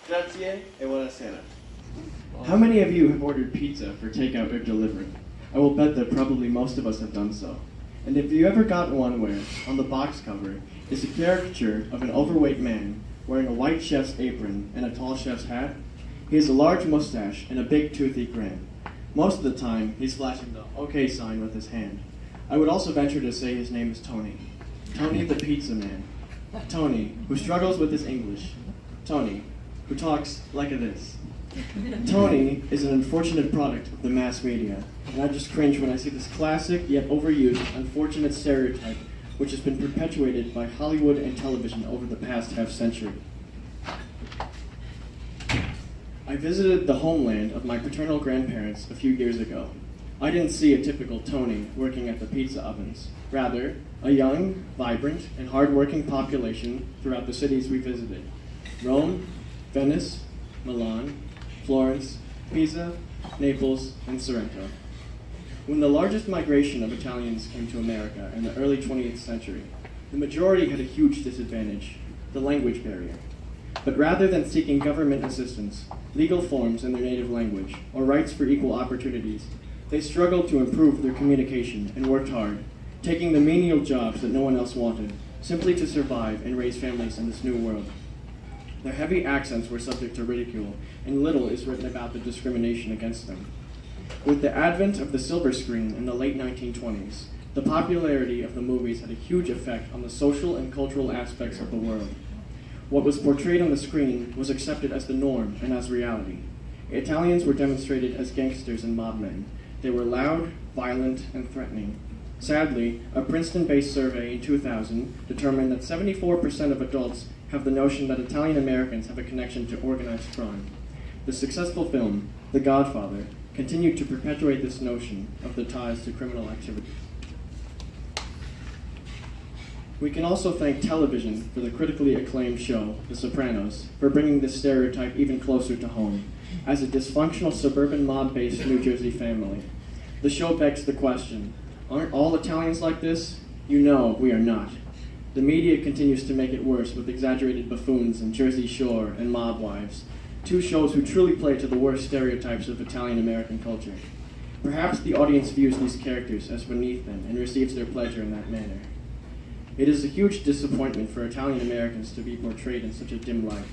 Grazie e buonasera. How many of you have ordered pizza for takeout or delivery? I will bet that probably most of us have done so. And if you ever got one where, on the box cover, is a caricature of an overweight man wearing a white chef's apron and a tall chef's hat, he has a large mustache and a big toothy grin. Most of the time, he's flashing the OK sign with his hand. I would also venture to say his name is Tony. Tony the Pizza Man. Tony, who struggles with his English. Tony, who talks like this. Tony is an unfortunate product of the mass media, and I just cringe when I see this classic yet overused, unfortunate stereotype which has been perpetuated by Hollywood and television over the past half-century. I visited the homeland of my paternal grandparents a few years ago. I didn't see a typical Tony working at the pizza ovens. Rather, a young, vibrant, and hard-working population throughout the cities we visited. Rome, Venice, Milan, Florence, Pisa, Naples, and Sorrento. When the largest migration of Italians came to America in the early 20th century, the majority had a huge disadvantage, the language barrier. But rather than seeking government assistance, legal forms in their native language, or rights for equal opportunities, they struggled to improve their communication and worked hard, taking the menial jobs that no one else wanted, simply to survive and raise families in this new world. Their heavy accents were subject to ridicule, and little is written about the discrimination against them. With the advent of the silver screen in the late 1920s, the popularity of the movies had a huge effect on the social and cultural aspects of the world. What was portrayed on the screen was accepted as the norm and as reality. Italians were demonstrated as gangsters and mobmen. They were loud, violent, and threatening. Sadly, a Princeton-based survey in 2000 determined that 74% of adults have the notion that Italian Americans have a connection to organized crime. The successful film, The Godfather, continued to perpetuate this notion of the ties to criminal activity. We can also thank television for the critically acclaimed show, The Sopranos, for bringing this stereotype even closer to home. As a dysfunctional suburban mob-based New Jersey family, the show begs the question, aren't all Italians like this? You know we are not. The media continues to make it worse with exaggerated buffoons and Jersey Shore and Mob Wives, two shows who truly play to the worst stereotypes of Italian-American culture. Perhaps the audience views these characters as beneath them and receives their pleasure in that manner. It is a huge disappointment for Italian-Americans to be portrayed in such a dim light.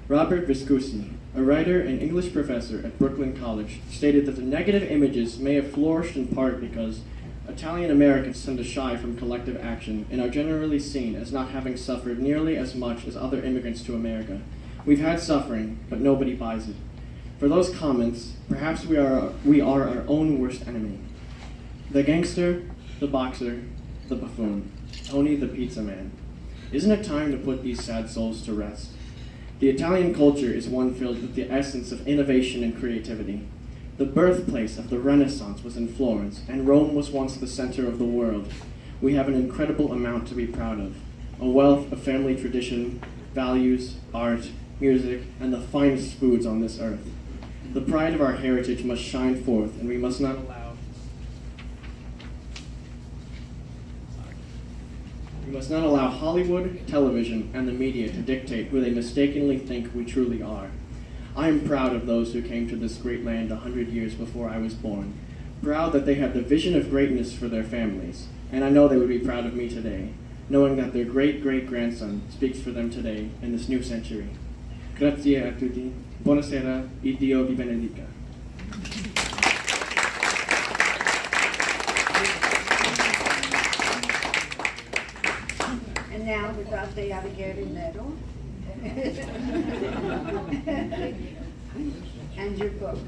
Robert Viscusi, a writer and English professor at Brooklyn College, stated that the negative images may have flourished in part because Italian-Americans tend to shy from collective action and are generally seen as not having suffered nearly as much as other immigrants to America. We've had suffering, but nobody buys it. For those comments, perhaps we are our own worst enemy. The gangster, the boxer, the buffoon, Tony the Pizza Man. Isn't it time to put these sad souls to rest? The Italian culture is one filled with the essence of innovation and creativity. The birthplace of the Renaissance was in Florence, and Rome was once the center of the world. We have an incredible amount to be proud of, a wealth of family tradition, values, art, music, and the finest foods on this earth. The pride of our heritage must shine forth, and we must not allow Hollywood, television, and the media to dictate who they mistakenly think we truly are. I am proud of those who came to this great land 100 years before I was born, proud that they had the vision of greatness for their families, and I know they would be proud of me today, knowing that their great-great-grandson speaks for them today in this new century. Grazie a tutti, buonasera, e Dio vi benedica. And now without the alligator medal. And your book.